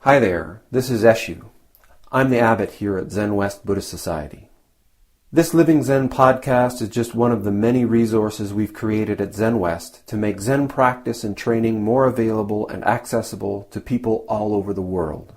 Hi there, this is Eshu. I'm the abbot here at Zenwest Buddhist Society. This Living Zen-podcast is just one of the many resources we've created at Zenwest to make Zen practice and training more available and accessible to people all over the world.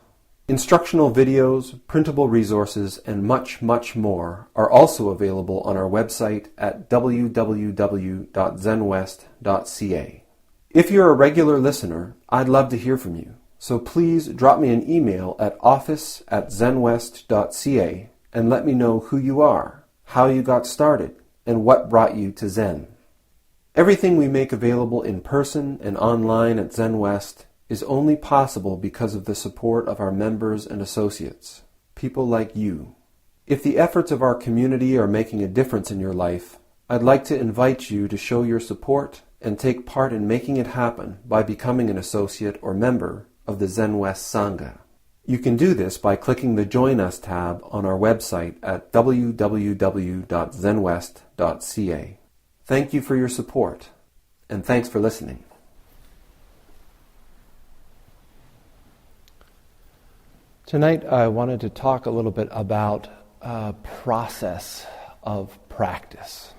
Instructional videos, printable resources, and much, much more are also available on our website at www.zenwest.ca. If you're a regular listener, I'd love to hear from you. So please drop me an email at office@zenwest.ca and let me know who you are, how you got started, and what brought you to Zen. Everything we make available in person and online at Zenwest is only possible because of the support of our members and associates, people like you. If the efforts of our community are making a difference in your life, I'd like to invite you to show your support and take part in making it happen by becoming an associate or member of the Zenwest Sangha. You can do this by clicking the Join Us tab on our website at www.zenwest.ca. Thank you for your support, and thanks for listening. Tonight I wanted to talk a little bit about a process of practice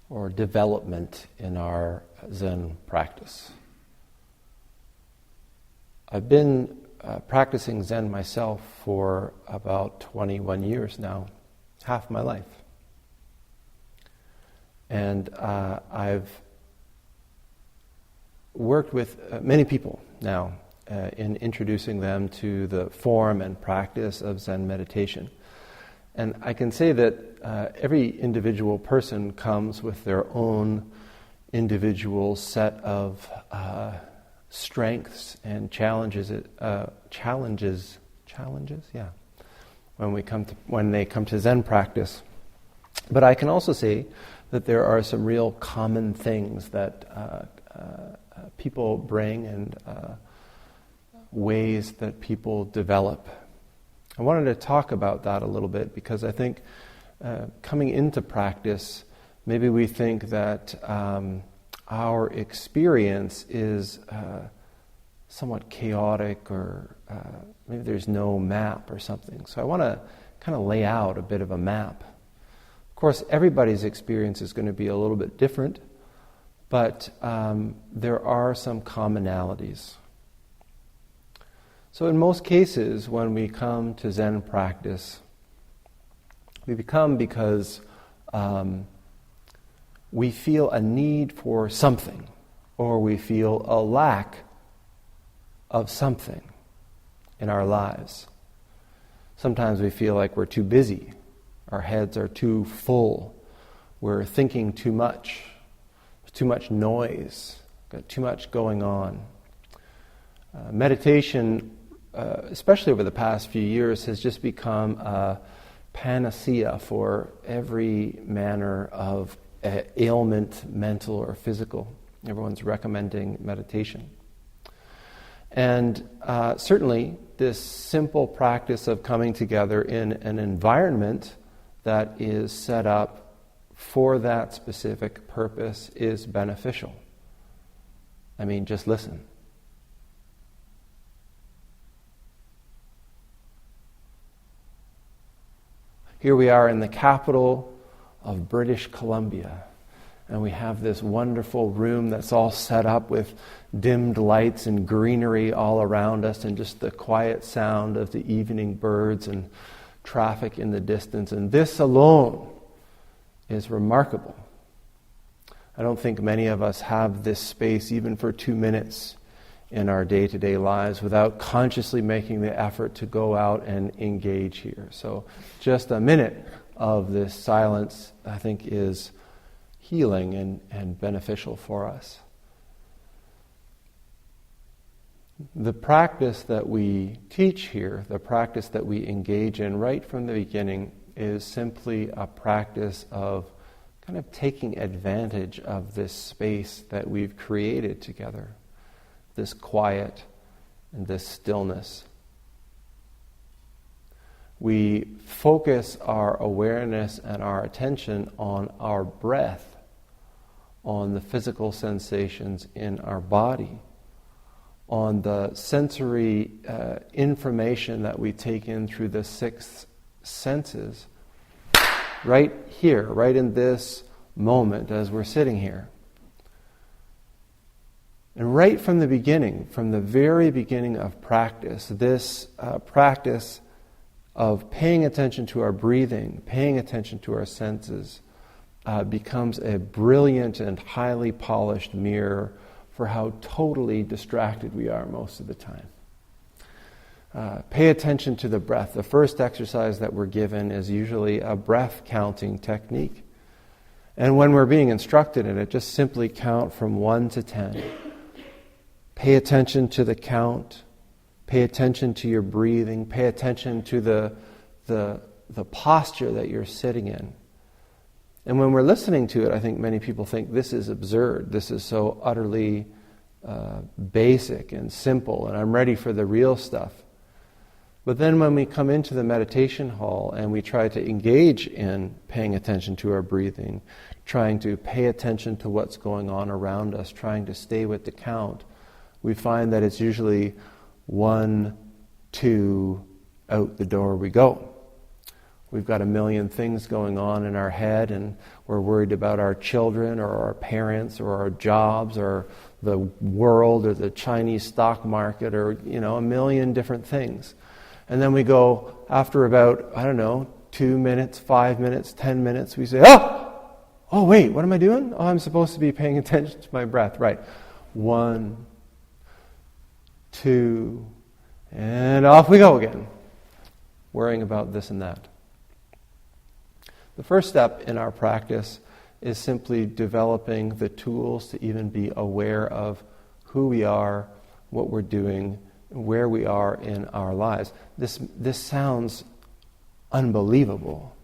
or development in our Zen practice. I've been practicing Zen myself for about 21 years now, half my life. And I've worked with many people now in introducing them to the form and practice of Zen meditation. And I can say that every individual person comes with their own individual set of strengths and challenges. When they come to Zen practice. But I can also say that there are some real common things that people bring and ways that people develop. I wanted to talk about that a little bit because I think coming into practice, maybe we think that our experience is somewhat chaotic or maybe there's no map or something. So I want to kind of lay out a bit of a map. Of course, everybody's experience is going to be a little bit different, but there are some commonalities. So in most cases, when we come to Zen practice, we become because we feel a need for something, or we feel a lack of something in our lives. Sometimes we feel like we're too busy, our heads are too full, we're thinking too much noise, got too much going on. Meditation, especially over the past few years, has just become a panacea for every manner of ailment, mental or physical. Everyone's recommending meditation. And certainly this simple practice of coming together in an environment that is set up for that specific purpose is beneficial. I mean, just listen. Here we are in the capital of British Columbia, and we have this wonderful room that's all set up with dimmed lights and greenery all around us and just the quiet sound of the evening birds and traffic in the distance. And this alone is remarkable. I don't think many of us have this space even for 2 minutes in our day-to-day lives without consciously making the effort to go out and engage here. So just a minute of this silence, I think, is healing and beneficial for us. The practice that we teach here, the practice that we engage in right from the beginning, is simply a practice of kind of taking advantage of this space that we've created together. This quiet and this stillness. We focus our awareness and our attention on our breath, on the physical sensations in our body, on the sensory information that we take in through the six senses right here, right in this moment as we're sitting here. And right from the beginning, from the very beginning of practice, this practice of paying attention to our breathing, paying attention to our senses, becomes a brilliant and highly polished mirror for how totally distracted we are most of the time. Pay attention to the breath. The first exercise that we're given is usually a breath counting technique. And when we're being instructed in it, just simply count from 1 to 10. Pay attention to the count. Pay attention to your breathing. Pay attention to the posture that you're sitting in. And when we're listening to it, I think many people think this is absurd. This is so utterly basic and simple, and I'm ready for the real stuff. But then when we come into the meditation hall and we try to engage in paying attention to our breathing, trying to pay attention to what's going on around us, trying to stay with the count, we find that it's usually 1, 2, out the door we go. We've got a million things going on in our head, and we're worried about our children or our parents or our jobs or the world or the Chinese stock market or, a million different things. And then we go, after about, 2 minutes, 5 minutes, 10 minutes, we say, oh wait, what am I doing? Oh, I'm supposed to be paying attention to my breath. Right. 1, 2, and off we go again, worrying about this and that. The first step in our practice is simply developing the tools to even be aware of who we are, what we're doing, where we are in our lives. This sounds unbelievable,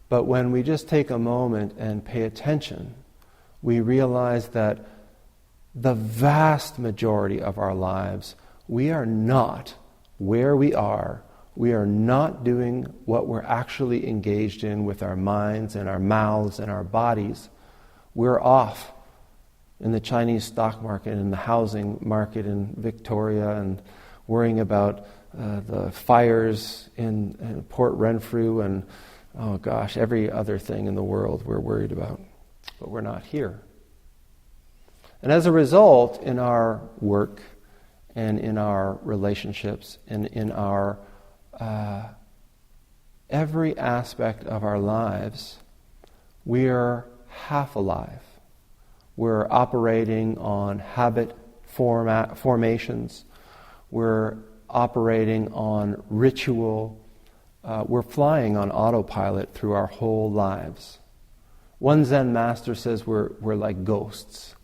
but when we just take a moment and pay attention, we realize that the vast majority of our lives, we are not where we are. We are not doing what we're actually engaged in with our minds and our mouths and our bodies. We're off in the Chinese stock market and the housing market in Victoria and worrying about the fires in Port Renfrew and, every other thing in the world we're worried about. But we're not here. And as a result, in our work and in our relationships and in our every aspect of our lives, we are half alive. We're operating on habit formations. We're operating on ritual. We're flying on autopilot through our whole lives. One Zen master says we're like ghosts,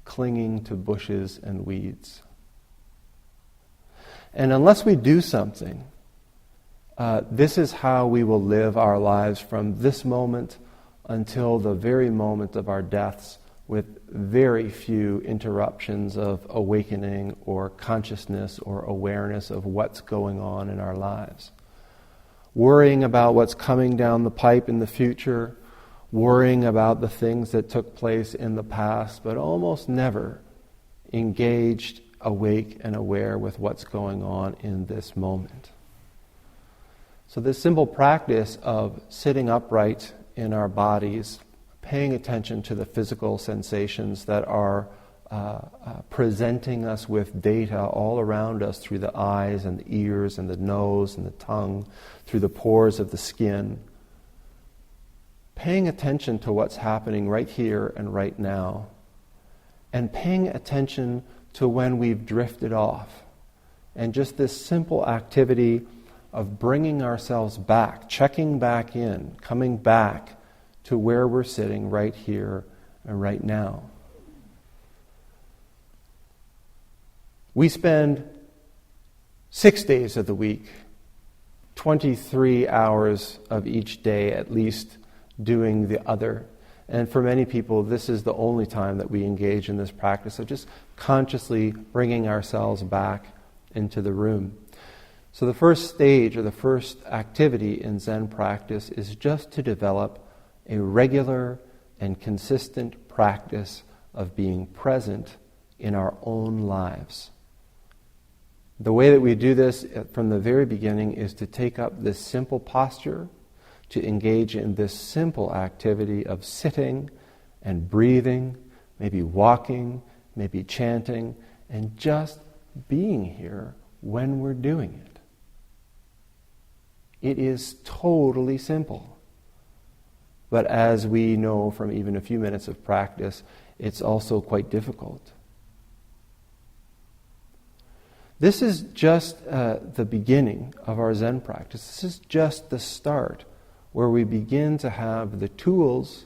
clinging to bushes and weeds. And unless we do something, this is how we will live our lives from this moment until the very moment of our deaths, with very few interruptions of awakening or consciousness or awareness of what's going on in our lives. Worrying about what's coming down the pipe in the future, worrying about the things that took place in the past, but almost never engaged, awake, and aware with what's going on in this moment. So this simple practice of sitting upright in our bodies, paying attention to the physical sensations that are presenting us with data all around us through the eyes and the ears and the nose and the tongue, through the pores of the skin. Paying attention to what's happening right here and right now, and paying attention to when we've drifted off. And just this simple activity of bringing ourselves back, checking back in, coming back to where we're sitting right here and right now. We spend 6 days of the week, 23 hours of each day at least, doing the other. And for many people, this is the only time that we engage in this practice of just consciously bringing ourselves back into the room. So the first stage or the first activity in Zen practice is just to develop a regular and consistent practice of being present in our own lives. The way that we do this from the very beginning is to take up this simple posture, to engage in this simple activity of sitting and breathing, maybe walking, maybe chanting, and just being here when we're doing it. It is totally simple. But as we know from even a few minutes of practice, it's also quite difficult. This is just the beginning of our Zen practice. This is just the start, where we begin to have the tools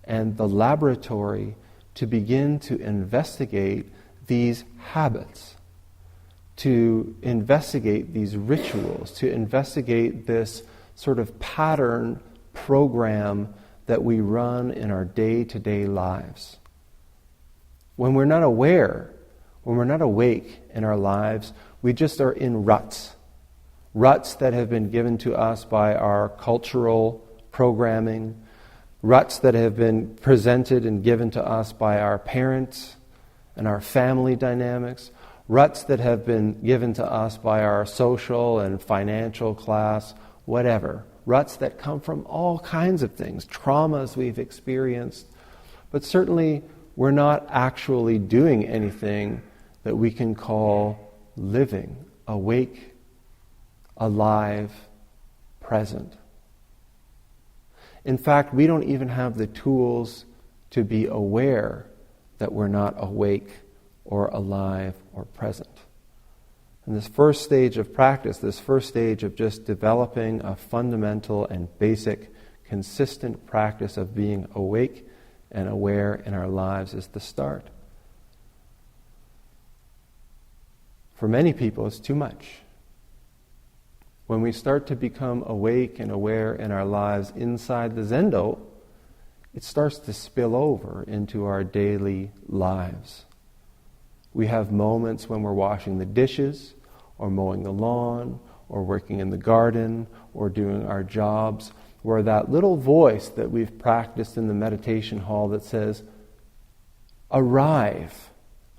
and the laboratory to begin to investigate these habits, to investigate these rituals, to investigate this sort of pattern program that we run in our day-to-day lives. When we're not aware, when we're not awake in our lives, we just are in ruts. Ruts that have been given to us by our cultural programming, ruts that have been presented and given to us by our parents and our family dynamics, ruts that have been given to us by our social and financial class, whatever. Ruts that come from all kinds of things, traumas we've experienced. But certainly we're not actually doing anything that we can call living, awake, alive, present. In fact, we don't even have the tools to be aware that we're not awake or alive or present. And this first stage of practice, this first stage of just developing a fundamental and basic, consistent practice of being awake and aware in our lives is the start. For many people, it's too much. When we start to become awake and aware in our lives inside the Zendo, it starts to spill over into our daily lives. We have moments when we're washing the dishes, or mowing the lawn, or working in the garden, or doing our jobs, where that little voice that we've practiced in the meditation hall that says, arrive,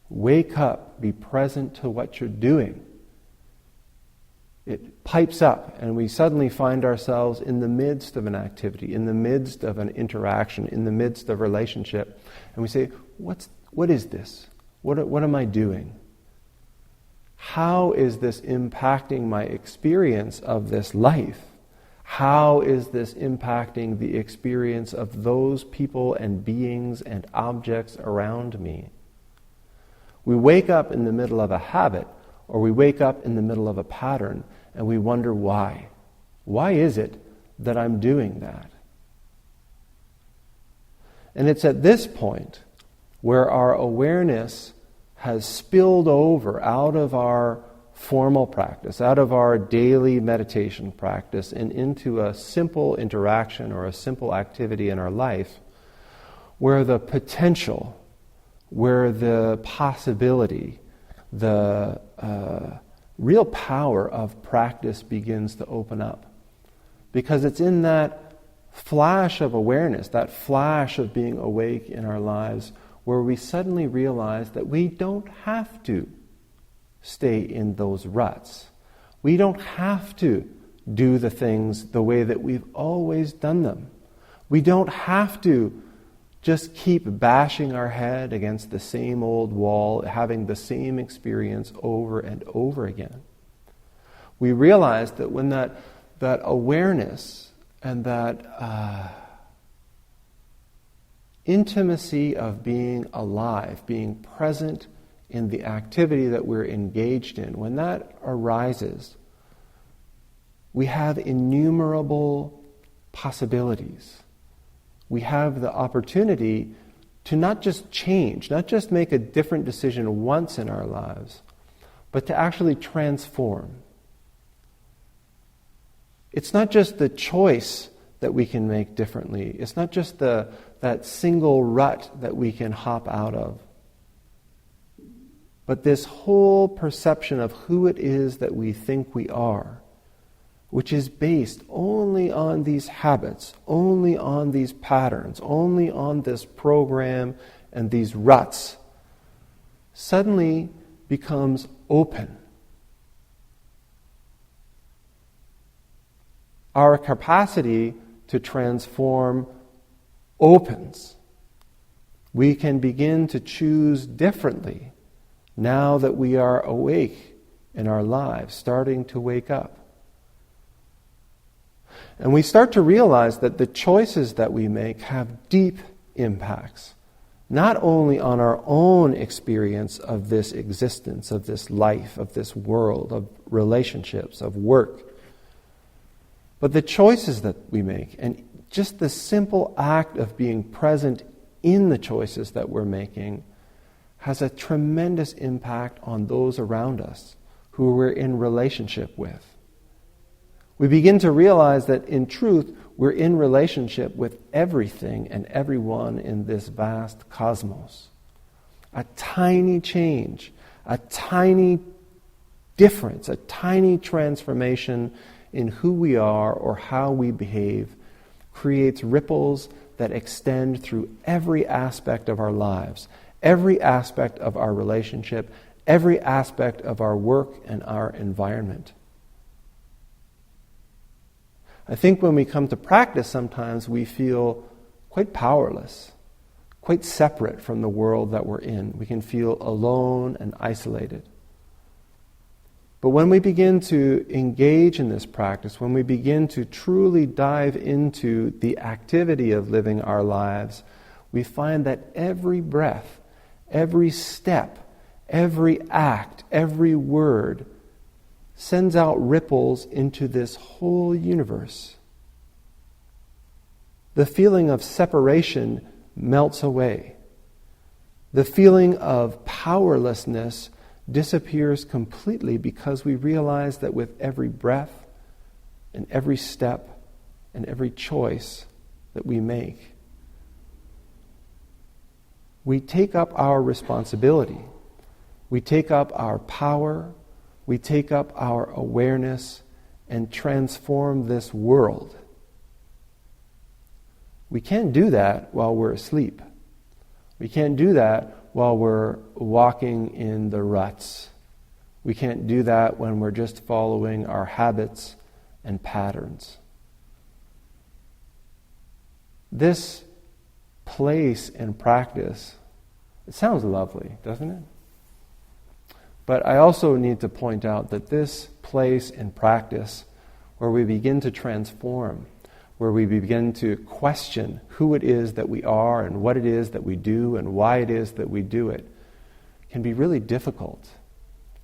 wake up, be present to what you're doing. It pipes up, and we suddenly find ourselves in the midst of an activity, in the midst of an interaction, in the midst of a relationship, and we say, what is this? What am I doing? How is this impacting my experience of this life? How is this impacting the experience of those people and beings and objects around me? We wake up in the middle of a habit, or we wake up in the middle of a pattern, and we wonder why. Why is it that I'm doing that? And it's at this point where our awareness has spilled over out of our formal practice, out of our daily meditation practice, and into a simple interaction or a simple activity in our life, where the potential, where the possibility, the real power of practice begins to open up. Because it's in that flash of awareness, that flash of being awake in our lives, where we suddenly realize that we don't have to stay in those ruts. We don't have to do the things the way that we've always done them. We don't have to just keep bashing our head against the same old wall, having the same experience over and over again. We realize that when that awareness and that intimacy of being alive, being present in the activity that we're engaged in, when that arises, we have innumerable possibilities. We have the opportunity to not just change, not just make a different decision once in our lives, but to actually transform. It's not just the choice that we can make differently. It's not just that single rut that we can hop out of. But this whole perception of who it is that we think we are, which is based only on these habits, only on these patterns, only on this program and these ruts, suddenly becomes open. Our capacity to transform opens. We can begin to choose differently now that we are awake in our lives, starting to wake up. And we start to realize that the choices that we make have deep impacts, not only on our own experience of this existence, of this life, of this world, of relationships, of work, but the choices that we make, and just the simple act of being present in the choices that we're making has a tremendous impact on those around us who we're in relationship with. We begin to realize that in truth, we're in relationship with everything and everyone in this vast cosmos. A tiny change, a tiny difference, a tiny transformation in who we are or how we behave creates ripples that extend through every aspect of our lives, every aspect of our relationship, every aspect of our work and our environment. I think when we come to practice, sometimes we feel quite powerless, quite separate from the world that we're in. We can feel alone and isolated. But when we begin to engage in this practice, when we begin to truly dive into the activity of living our lives, we find that every breath, every step, every act, every word sends out ripples into this whole universe. The feeling of separation melts away. The feeling of powerlessness disappears completely because we realize that with every breath and every step and every choice that we make, we take up our responsibility. We take up our power. We take up our awareness and transform this world. We can't do that while we're asleep. We can't do that while we're walking in the ruts. We can't do that when we're just following our habits and patterns. This place and practice, it sounds lovely, doesn't it? But I also need to point out that this place and practice where we begin to transform, where we begin to question who it is that we are and what it is that we do and why it is that we do it, can be really difficult.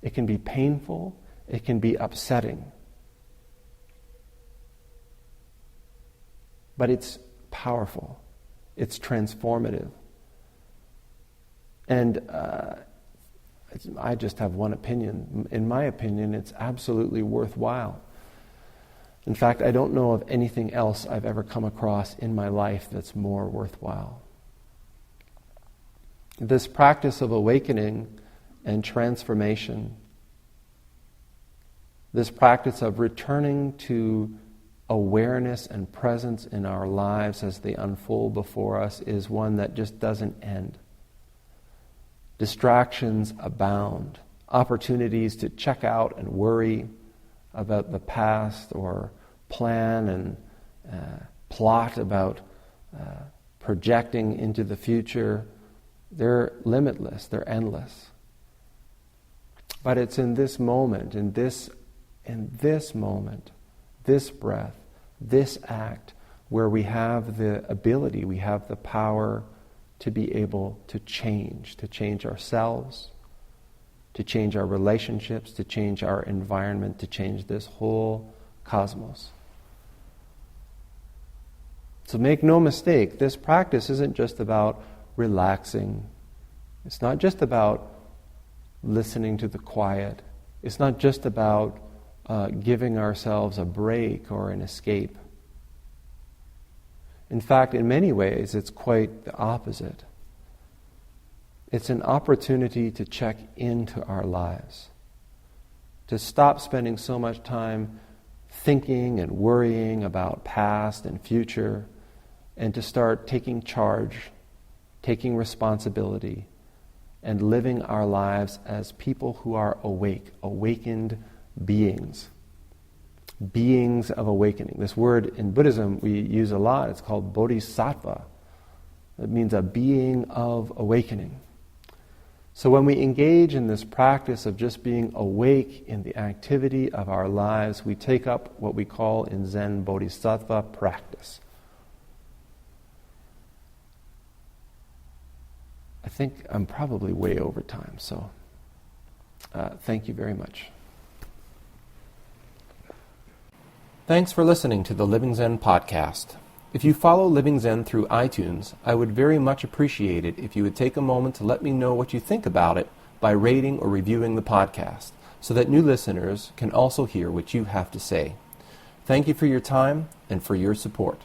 It can be painful. It can be upsetting. But it's powerful. It's transformative. And I just have one opinion. In my opinion, it's absolutely worthwhile. In fact, I don't know of anything else I've ever come across in my life that's more worthwhile. This practice of awakening and transformation, this practice of returning to awareness and presence in our lives as they unfold before us, is one that just doesn't end. Distractions abound, opportunities to check out and worry about the past or plan and plot about projecting into the future. They're limitless, they're endless. But it's in this moment, in this moment, this breath, this act, where we have the ability, we have the power to be able to change ourselves, to change our relationships, to change our environment, to change this whole cosmos. So make no mistake, this practice isn't just about relaxing. It's not just about listening to the quiet. It's not just about giving ourselves a break or an escape. In fact, in many ways, it's quite the opposite. It's an opportunity to check into our lives, to stop spending so much time thinking and worrying about past and future, and to start taking charge, taking responsibility, and living our lives as people who are awake, awakened beings. Beings of awakening. This word in Buddhism we use a lot. It's called bodhisattva. It means a being of awakening. So when we engage in this practice of just being awake in the activity of our lives, we take up what we call in Zen bodhisattva practice. I think I'm probably way over time, so thank you very much. Thanks for listening to the Living Zen podcast. If you follow Living Zen through iTunes, I would very much appreciate it if you would take a moment to let me know what you think about it by rating or reviewing the podcast, so that new listeners can also hear what you have to say. Thank you for your time and for your support.